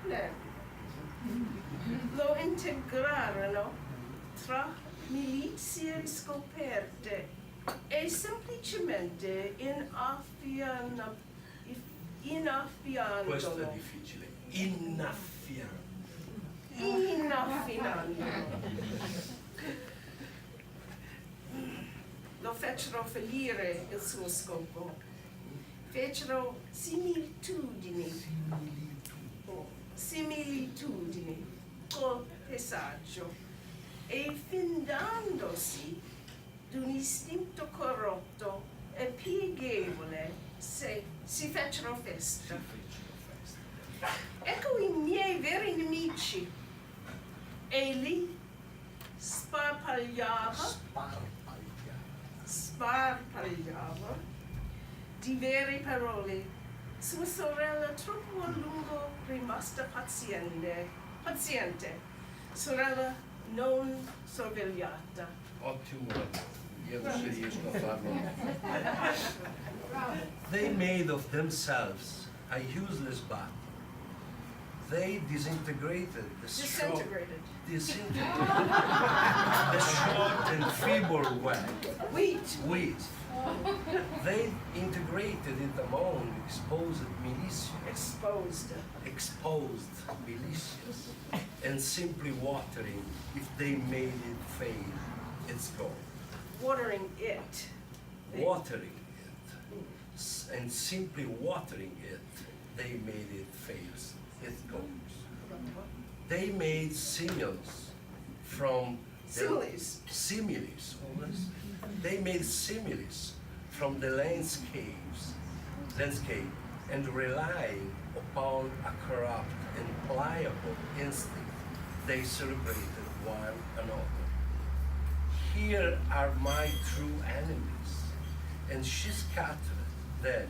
simple. Lo integrarono tra milizie scoperte e semplicemente innaffiandolo. Questo è difficile. Innaffiandolo. Lo fecero fallire il suo scopo. Fecero similitudini col paesaggio e findandosi d'un istinto corrotto e pieghevole si fecero festa. Ecco i miei veri nemici. Egli sparpagliava di vere parole. Sua sorella troppo a lungo rimasta paziente. Sorella non sorvegliata. Ottimo, io non se riesco a farlo. They made of themselves a useless body. They disintegrated the short and feeble wheat. They integrated it among exposed militias, and simply watering if they made it fail its goal. Watering it. And simply watering it, they made it fail its goals. They made similes from similes. They made similes from the landscape, and relying upon a corrupt and pliable instinct, they celebrated one another. Here are my true enemies, and she scattered them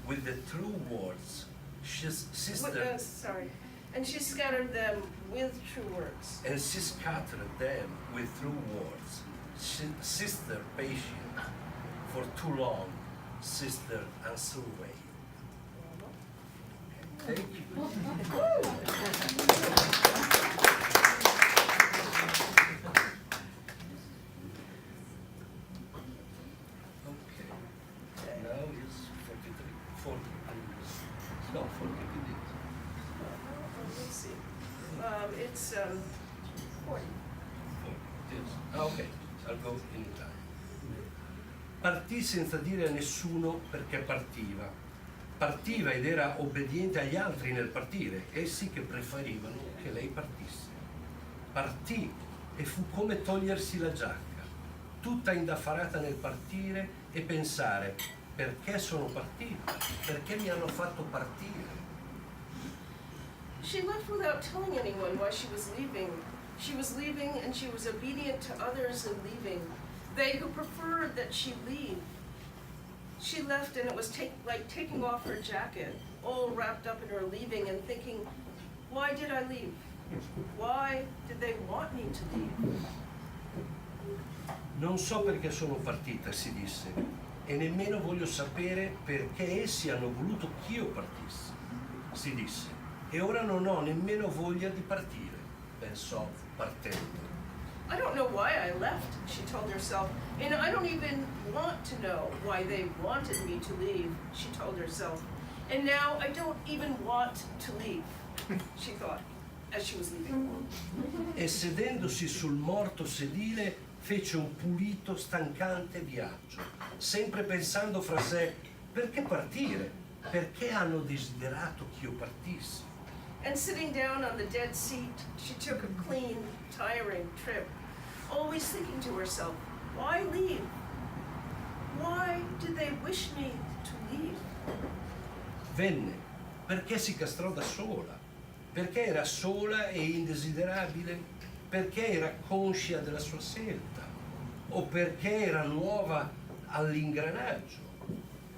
with the true words. And she scattered them with true words. And she scattered them with true words. Sister patient, for too long, sister unsurveyed. Thank you. Okay. Now it's 43. 40. No, 40 we did. Let's see. It's 40. Yes. Okay, I'll go in time. Partì senza dire a nessuno perché partiva. Partiva ed era obbediente agli altri nel partire, essi che preferivano che lei partisse. Partì e fu come togliersi la giacca, tutta indaffarata nel partire e pensare: perché sono partita? Perché mi hanno fatto partire? She left without telling anyone why she was leaving. She was leaving and she was obedient to others in leaving. They who preferred that she leave. She left and it was like taking off her jacket, all wrapped up in her leaving and thinking, why did I leave? Why did they want me to leave? Non so perché sono partita, si disse, e nemmeno voglio sapere perché essi hanno voluto che io partissi, si disse, e ora non ho nemmeno voglia di partire, pensò partendo. I don't know why I left, she told herself, and I don't even want to know why they wanted me to leave, she told herself. And now I don't even want to leave, she thought, as she was leaving. E sedendosi sul morto sedile fece un pulito, stancante viaggio, sempre pensando fra sé: perché partire? Perché hanno desiderato che io partissi? And sitting down on the dead seat, she took a clean, tiring trip, always thinking to herself, why leave? Why did they wish me to leave? Venne perché si castrò da sola, perché era sola e indesiderabile, perché era conscia della sua scelta, o perché era nuova all'ingranaggio.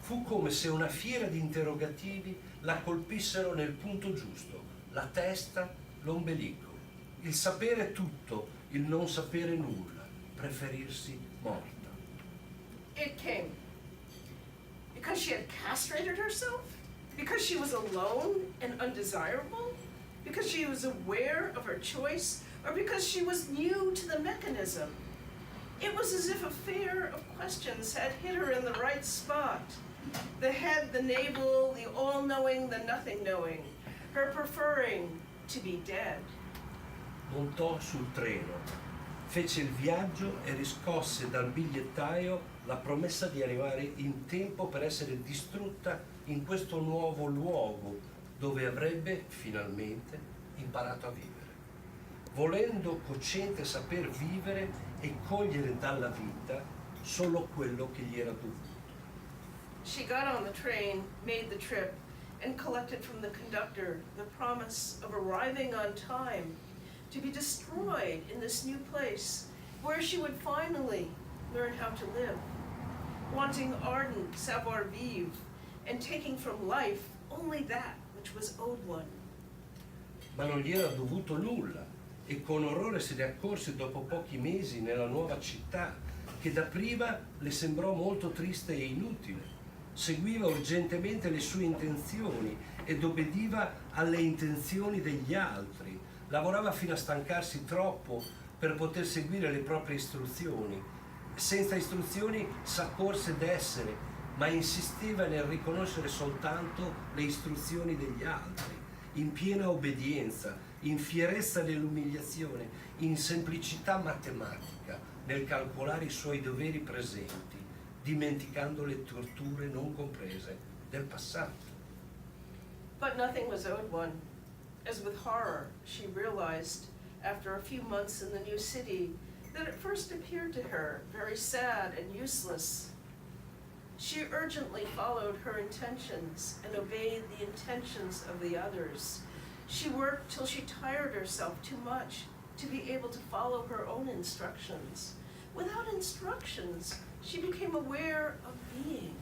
Fu come se una fiera di interrogativi la colpissero nel punto giusto, la testa, l'ombelico, il sapere tutto, il non sapere nulla, preferirsi morta. It came. Because she had castrated herself? Because she was alone and undesirable? Because she was aware of her choice, or because she was new to the mechanism? It was as if a fair of questions had hit her in the right spot. The head, the navel, the all-knowing, the nothing-knowing, her preferring to be dead. Montò sul treno, fece il viaggio e riscosse dal bigliettaio la promessa di arrivare in tempo per essere distrutta in questo nuovo luogo dove avrebbe finalmente imparato a vivere, volendo cosciente saper vivere e cogliere dalla vita solo quello che gli era dovuto. She got on the train, made the trip, and collected from the conductor the promise of arriving on time, to be destroyed in this new place where she would finally learn how to live, wanting ardent savoir-vivre and taking from life only that which was owed one. Ma non gli era dovuto nulla e con orrore se ne accorse dopo pochi mesi nella nuova città, che dapprima le sembrò molto triste e inutile. Seguiva urgentemente le sue intenzioni ed obbediva alle intenzioni degli altri. Lavorava fino a stancarsi troppo per poter seguire le proprie istruzioni. Senza istruzioni s'accorse d'essere, ma insisteva nel riconoscere soltanto le istruzioni degli altri, in piena obbedienza, in fierezza nell'umiliazione, in semplicità matematica, nel calcolare i suoi doveri presenti, dimenticando le torture non comprese del passato. But nothing was owed one, as with horror she realized after a few months in the new city that at first appeared to her very sad and useless. She urgently followed her intentions and obeyed the intentions of the others. She worked till she tired herself too much to be able to follow her own instructions. Without instructions, she became aware of being.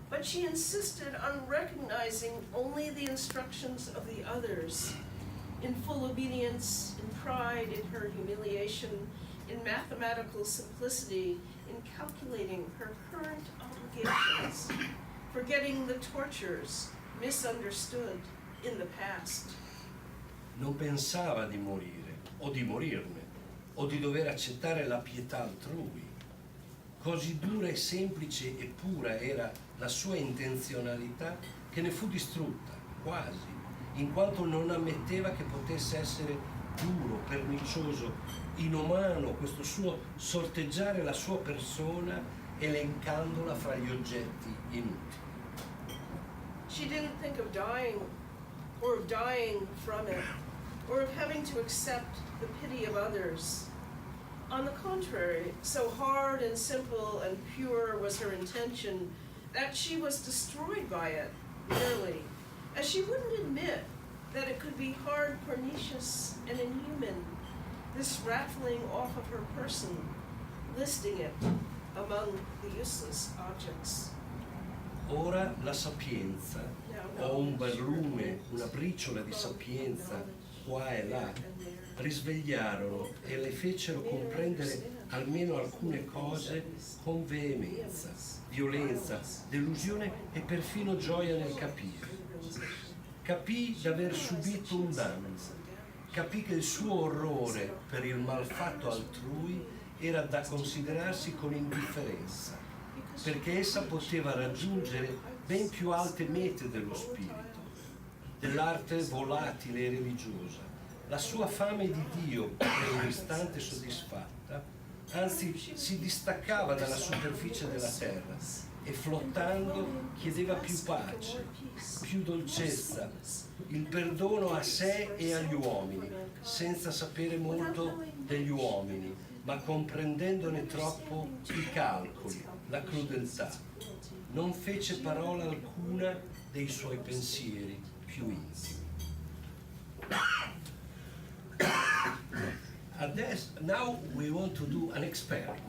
But she insisted on recognizing only the instructions of the others, in full obedience, in pride, in her humiliation, in mathematical simplicity, in calculating her current obligations, forgetting the tortures misunderstood in the past. Non pensava di morire, o di morirne, o di dover accettare la pietà altrui. Così dura e semplice e pura era la sua intenzionalità che ne fu distrutta, quasi, in quanto non ammetteva che potesse essere duro, pernicioso, inumano questo suo sorteggiare la sua persona elencandola fra gli oggetti inutili. She didn't think of dying, or of dying from it, or of having to accept the pity of others. On the contrary, so hard and simple and pure was her intention that she was destroyed by it, merely, as she wouldn't admit that it could be hard, pernicious, and inhuman, this rattling off of her person, listing it among the useless objects. Ora la sapienza, o un barlume, una briciola di sapienza, qua e là, risvegliarono e le fecero comprendere almeno alcune cose con veemenza, violenza, delusione e perfino gioia nel capire. Capì d'aver subito un danno, capì che il suo orrore per il malfatto altrui era da considerarsi con indifferenza, perché essa poteva raggiungere ben più alte mete dello spirito, dell'arte volatile e religiosa. La sua fame di Dio per un istante soddisfatta, anzi si distaccava dalla superficie della terra e flottando chiedeva più pace, più dolcezza, il perdono a sé e agli uomini, senza sapere molto degli uomini, ma comprendendone troppo i calcoli, la crudeltà. Non fece parola alcuna dei suoi pensieri più intimi. Now we want to do an experiment.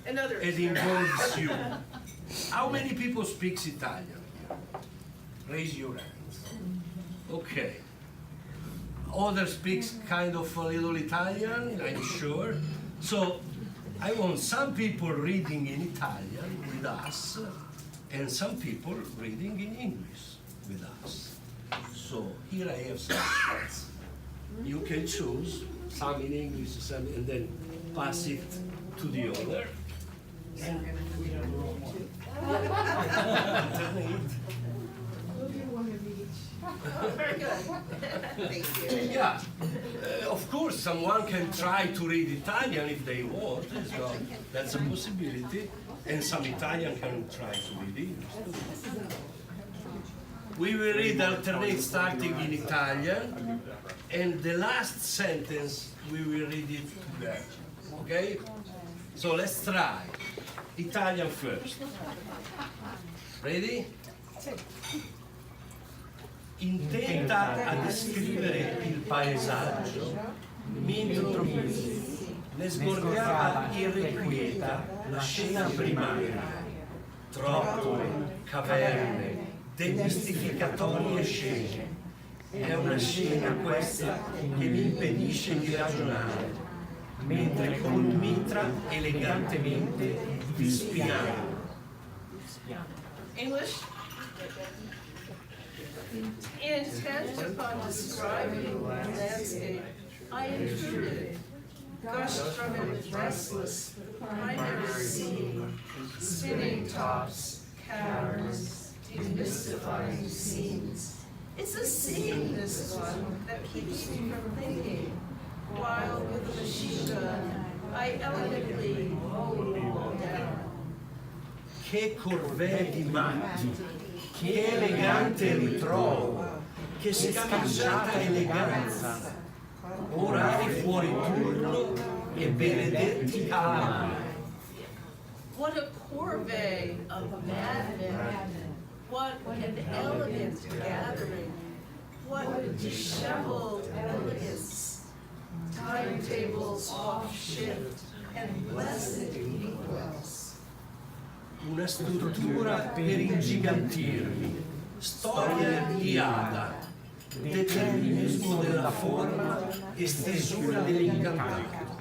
Another It experiment. involves you. How many people speaks Italian here? Raise your hands. Okay. Others speaks kind of a little Italian, I'm sure. So I want some people reading in Italian with us and some people reading in English with us. So here I have some spots. You can choose some in English, some, and then pass it to the owner. And alternate. Very good. Thank you. Yeah, of course, someone can try to read Italian if they want, so that's a possibility, and some Italian can try to read English too. We will read alternate starting in Italian, and the last sentence we will read it together, okay? So let's try. Italian first. Ready? Intenta a descrivere il paesaggio, mentre ne sgorgava irrequieta la scena primaria. Trottole, caverne, demistificatorie scene. È una scena questa che mi impedisce di ragionare, mentre col mitra elegantemente vi spiano. English? Intent upon describing the landscape, I intruded, gushed from it restless, primary scene, spinning tops, caverns, demystifying scenes. It's a scene, this one, that keeps me from thinking, while with a machine gun, I elegantly mow it all down. Che corvée di matti, che elegante ritrovo, che scamciata eleganza, orari fuori turno e benedetti calamari. What a corvée of madmen! What an elegant gathering! What disheveled elegance! Timetables off shift and blessed equals. Una struttura per ingigantirmi, storia di Ada, determinismo della forma e stesura dell'incantato.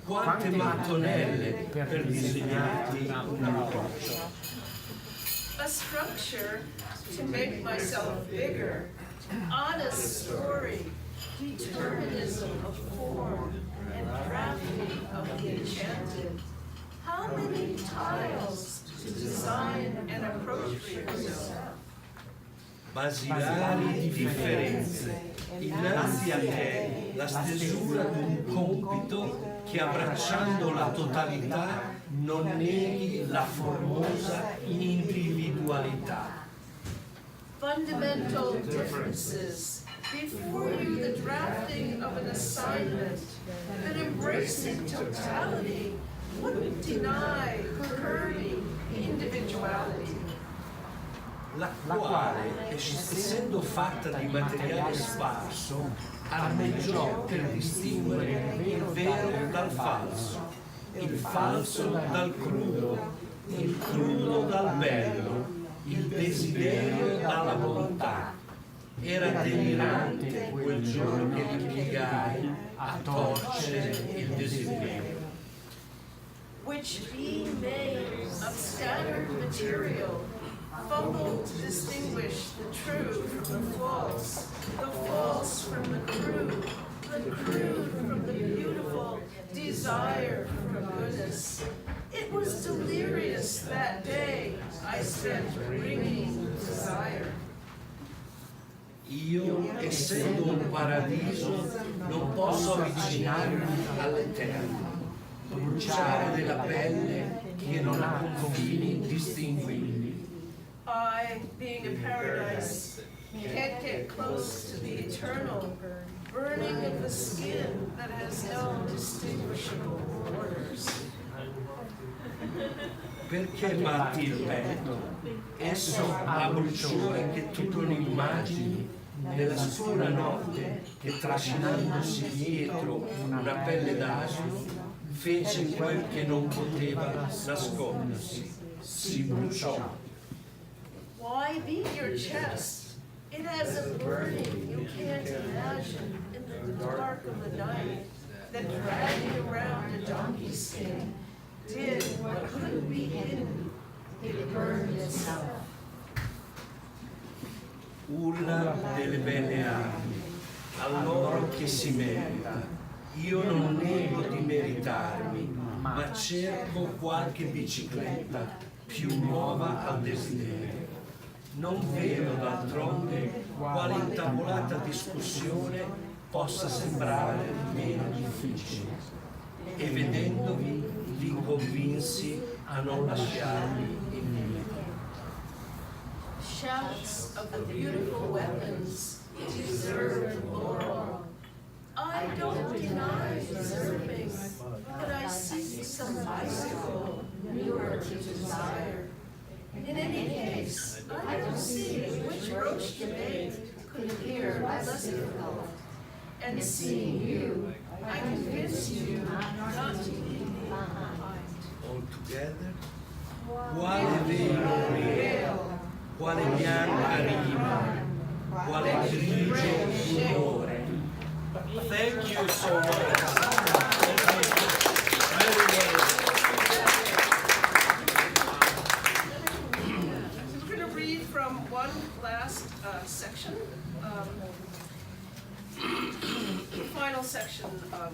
Quante mattonelle per disegnarti un approccio. A structure to make myself bigger, honest story, determinism of form, and drafting of the enchanted. How many tiles to design and appropriate yourself? Basilari differenze, innanzi a te la stesura d'un compito che abbracciando la totalità non neghi la formosa individualità. Fundamental differences. Before you, the drafting of an assignment, that embracing totality wouldn't deny curbing individuality. La quale, essendo fatta di materiale sparso, armeggiò per distinguere il vero dal falso, il falso dal crudo, il crudo dal bello, il desiderio dalla volontà. Era delirante quel giorno che li piegai a torcere il desiderio. Which being made of scattered material, fumbled to distinguish the true from the false from the crude from the beautiful, desire from goodness. It was delirious that day I spent bringing desire. Io, essendo un paradiso, non posso avvicinarmi all'eterno, bruciare della pelle che non ha confini distinguibili. I, being a paradise, can't get close to the eternal, burning of the skin that has no distinguishable borders. Perché batti il petto? Esso ha bruciore che tu non immagini nella scura notte che trascinandosi dietro una pelle d'asino fece quel che non poteva nascondersi, si bruciò. Why beat your chest? It has a burning you can't imagine in the dark of the night that dragging around a donkey skin did what couldn't be hidden. It burned itself. urla delle belle armi, a loro che si merita. Io non nego di meritarmi, ma cerco qualche bicicletta più nuova al desiderio. Non vedo d'altronde quale intavolata discussione possa sembrare meno difficile. E vedendovi vi convinsi a non lasciarmi indietro. Shouts of the beautiful weapons deserve laurel. I don't deny deserving, but I seek some bicycle newer to desire. In any case, I don't see which roach debate could appear less difficult. And seeing you, I convince you not to leave me behind. All together, quale vero, quale bianca rima, quale grigio rumore. Thank you so much. Very well. We're going to read from one last section, the final section of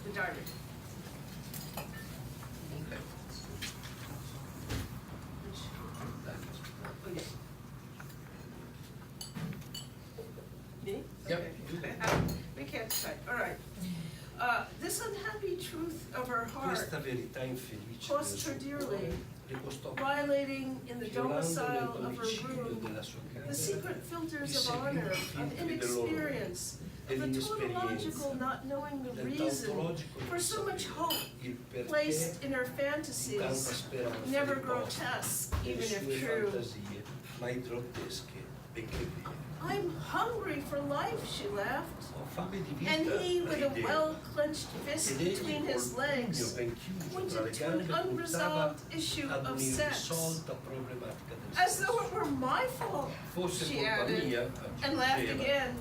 the diary. Me? Yep. Okay. We can't decide. All right. This unhappy truth of her heart Questa verità infelice cost her dearly, le costò violating in the violando nel domicile of her domicilio groom della sua the casa secret filters of honor, of inexperience, of the tautological not knowing the del reason tautologico for so much hope il perché placed in her di tanta fantasies, speranza never riposta grotesque, nelle even if sue true. fantasie mai grottesche benché vere. I'm hungry for life, she laughed. Ho fame di vita, And he, with a rideva. well-clenched fist Ed egli between col his pugno legs, ben chiuso tra le pointed to gambe an puntava unresolved issue ad of sex, un'irrisolta problematica del as sesso. though it were my fault, Fosse she colpa added, mia, and laughed aggiungeva, again,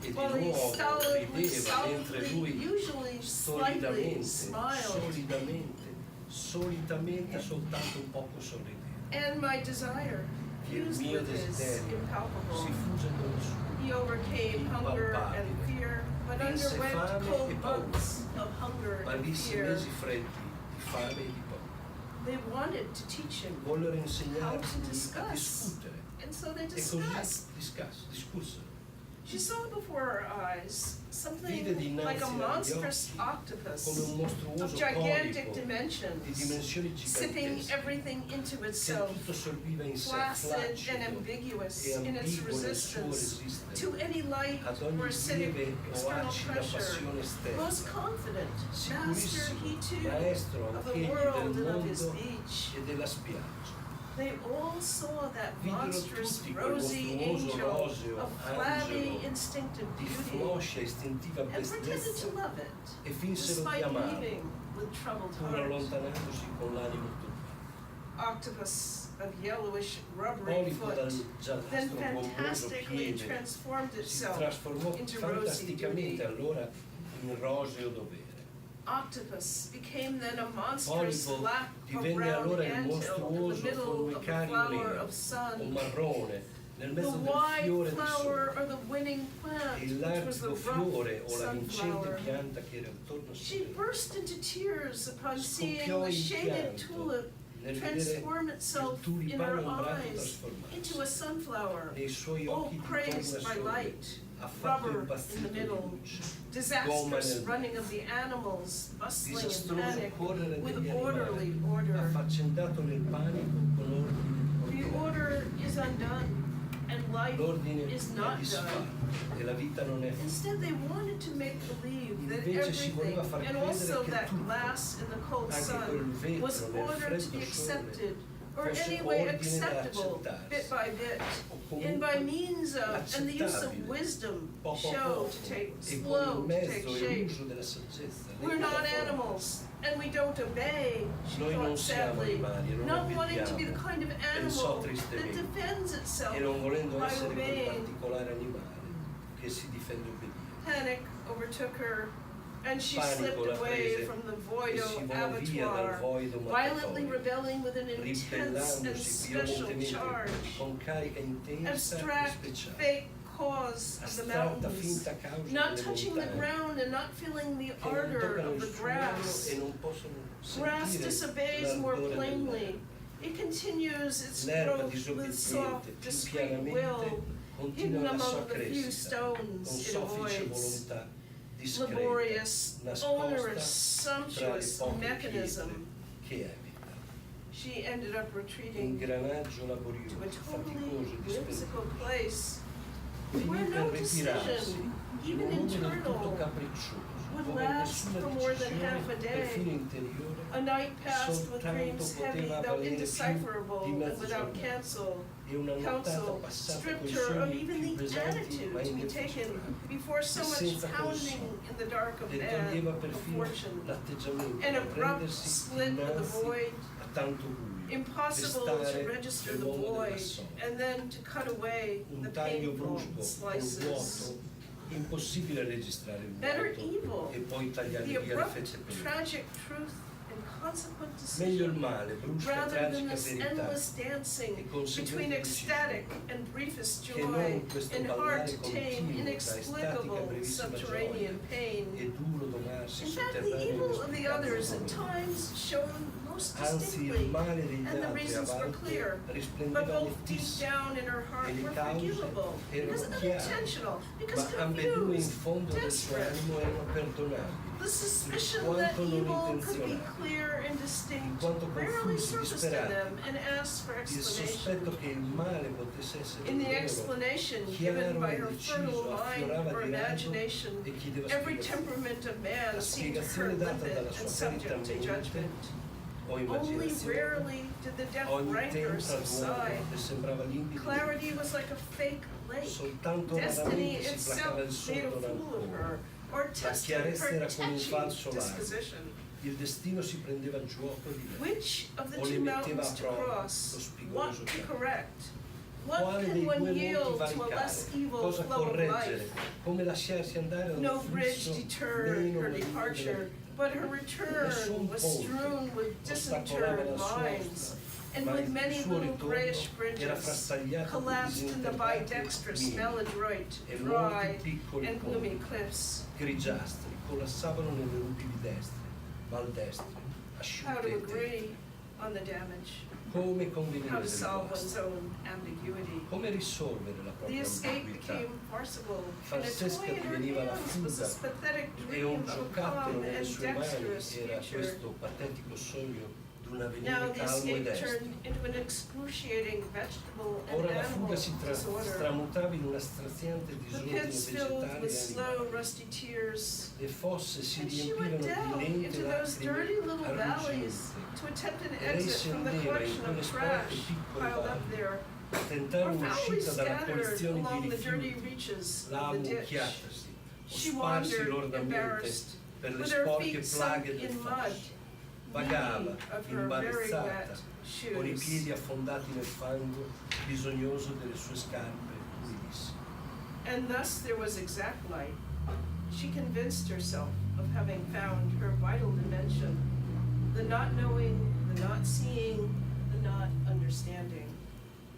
e di while he nuovo stolidly, rideva mentre lui usually slightly smiled. solitamente soltanto un poco sorrideva. And my desire, Il fused mio with his, desiderio impalpable. si fuse con il suo. He overcame hunger and fear, but Vinse underwent fame e cold paura. months of hunger Ma and visse fear. mesi freddi di fame e di paura. They wanted to teach him, Vollero how insegnargli to a discuss. discutere. And so they E così discussed. discussero. She saw before her eyes Vide something like a dinanzi agli monstrous occhi come octopus un mostruoso of gigantic colico di dimensions, dimensioni sipping gigantesche everything into che itself, tutto sorbiva in sé, placid and flaccido ambiguous e in its ambiguo nel suo resistance resistere to any light ad or ogni acidic lieve o external acida pressure. passione esterna. Most confident, master he Sicurissimo, too, maestro of the anch'egli world del and of his mondo beach. e della spiaggia. They all saw that Videro monstrous tutti quel rosy mostruoso angel roseo of flabby angelo instinctive di beauty, floscia istintiva and pretended bellezza to love it, e finsero di despite amarlo, leaving with troubled pur heart. allontanandosi con l'animo turbato. Octopus of yellowish rubbery Polipo dal foot, then giallastro gommoso fantastically piede transformed si itself trasformò into rosy fantasticamente beauty. allora in roseo dovere. Octopus became then a monstrous Polipo black or divenne brown allora il anthill in mostruoso the middle of the formicario flower nero of o sun. marrone nel The mezzo del wide fiore del flower sole or the winning e plant, il which was the largo rough fiore o la vincente sunflower. pianta che era attorno a She sé. burst into tears upon seeing Scoppiò the in shaded pianto tulip nel transform vedere itself il in her tulipano ombrato eyes into a trasformarsi sunflower, nei suoi all occhi di crazed by tornasole, light, affatto rubber in impazzito the di middle, luce. disastrous nel running of the animals, bustling in Disastroso panic, correre with degli orderly animali, order. affaccendato nel panico con The ordine. order is undone, and life L'ordine is è not disfatto done. e la vita non è fatta. Instead, they wanted to make believe that Invece si everything, voleva far and credere also che that tutto, glass in the cold anche quel sun, vetro was nel ordered to be freddo sole, accepted, or fosse anyway ordine da acceptable, accettarsi, bit by bit, o and by comunque means of, and the use of accettabile, wisdom, poco a show poco, to take, e con slow il to take mezzo e shape. l'uso della saggezza. We're lei not la forma. animals, and we don't obey, she Noi non thought siamo sadly, animali e non not wanting to be the obbediamo, kind of pensò animal that tristemente, defends itself e non volendo by essere quel obeying. particolare animale che si difende obbediendo. Panic overtook her, And she Panico slipped la away prese from the e voido si volò via dal abattoir, voido violently mattatoio, rebelling with an intense and ribellandosi special violentemente charge. con carica intensa e Abstract, speciale. fake cause of the Astratta mountains, finta causa not delle touching the montagne, ground and not feeling the che non ardor toccano of the il suolo grass. e non possono Grass sentire disobeys more l'ardore plainly. dell'erba. It continues its L'erba growth with disobbediente soft, più discreet pianamente will, continua hidden la sua among the few crescita, con stones it soffice avoids. volontà discreta, Laborious, nascosta onerous, tra le sumptuous poche mechanism. pietre che evita. She ended up retreating Ingranaggio laborioso, to a totally faticoso e whimsical dispendioso. place Finì where per no ritirarsi decision, in even un modo del tutto internal, capriccioso, would dove last nessuna for more than half a decisione, day. perfino interiore, a night passed with soltanto dreams heavy, poteva though valere più indecipherable di and mezzo without giornale. cancel. E una nottata Counsel passata stripped coi her of sogni even più the pesanti attitude ma to be taken indefigurabili, before so e much senza pounding consumo. in the dark of Le man toglieva of perfino fortune. l'atteggiamento An da abrupt prendersi split of the innanzi void, a tanto buio, impossible restare to register the nell'uomo della void, sonno. and then to cut away Un the taglio painful brusco col slices. vuoto, impossibile registrare il Better vuoto evil, e poi tagliare the via le abrupt, fette pesanti. tragic truth and consequent Meglio il decision, male, brusca e rather than tragica this verità, endless dancing e conseguente between ecstatic decisione, and briefest che joy non questo and ballare hard to tame, continuo tra estatica inexplicable brevissima gioia subterranean pain. e duro domarsi In fact, the sotterraneo evil of the inesplicabile others at dolore. times shone most Anzi, il distinctly, male degli and the altri a reasons were volte clear, but risplendeva both deep nettissimo, down in her heart e le were cause forgivable, because erano chiare, unintentional, because ma ambedue in confused, fondo del suo desperate. animo erano perdonabili, The suspicion in that quanto non evil could be intenzionali, clear and in distinct quanto rarely confusi, surfaced in disperati. them and asked for Il explanation. sospetto che il male potesse essere In the loro, explanation chiaro given by e her deciso, fertile mind affiorava or di rado imagination, e chiedeva every spiegazioni. temperament of man La seemed to her spiegazione data limpid dalla and sua subject to ferita judgment. o Only immaginazione, rarely did the deaf ogni rancor tempo subside. e sembrava limpido. Clarity was like a fake lake. Soltanto Destiny raramente si placava il itself made a sole fool of ancora. her, or tested chiarezza her era come un touchy falso lago. disposition. Il destino si prendeva gioco di lei. Which of the O le two metteva mountains a to prova cross? lo spigoloso What to cammino. correct? What Quale can dei one due yield monti to a less valicare? evil Cosa flow of correggere? life? Come lasciarsi andare ad No un bridge flusso deterred meno her maligno departure, but her return Nessun was ponte strewn with ostacolava disinterred la sua minds, strada, and ma with il many suo little ritorno grayish era bridges frastagliato di collapsed in the disintervati bidextrous, minimi, maladroit, e dry, molti piccoli and ponti gloomy cliffs. grigiastri collassavano nelle rupi di destre, maldestre, How to asciutte e tese. agree on the damage, Come how convenire to del solve one's guasto, own ambiguity. come risolvere la The propria escape ambiguità. became farcical, and a Farsesca toy in her diveniva la hands was this fuga pathetic e un dream of a giocattolo calm nelle and sue mani dexterous era future. questo patetico sogno di un Now avvenire the calmo e escape destro. turned into an excruciating vegetable and Ora la animal fuga si disorder. tramutava in una straziante The disordine pits filled vegetale with e slow, animale. rusty tears. Le fosse si And she went riempivano down di lente into those dirty lacrime little valleys arrugginite. to attempt an E lei exit from the scendeva in collection quelle of sporche trash piccole piled up valli, there, a tentare or foully un'uscita dalla scattered collezione di along the dirty rifiuti, reaches là of the ditch. ammucchiatasi, o She sparsi wandered, lordamente embarrassed, per le with her sporche feet sunk plaghe del in mud, fosso. Vagava, needy of her very imbarazzata, wet con i shoes. piedi affondati nel fango, bisognoso delle sue scarpe umidissime. And thus there was exact light. She convinced herself of having found her vital dimension, the not knowing, the not seeing, the not understanding.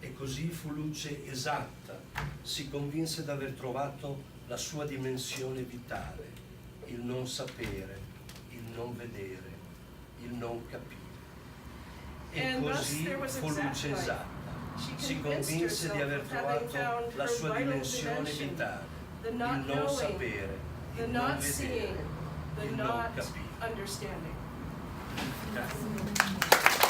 E così fu luce esatta, si convinse d'aver trovato la sua dimensione vitale, il non sapere, il non vedere, il non capire. E And thus così there was fu exact luce light. esatta, She si convinced convinse di herself aver of having trovato found la her sua vital dimensione dimension, vitale, the il not non knowing, sapere, the il non not seeing, vedere, the il non not capire. understanding. Grazie.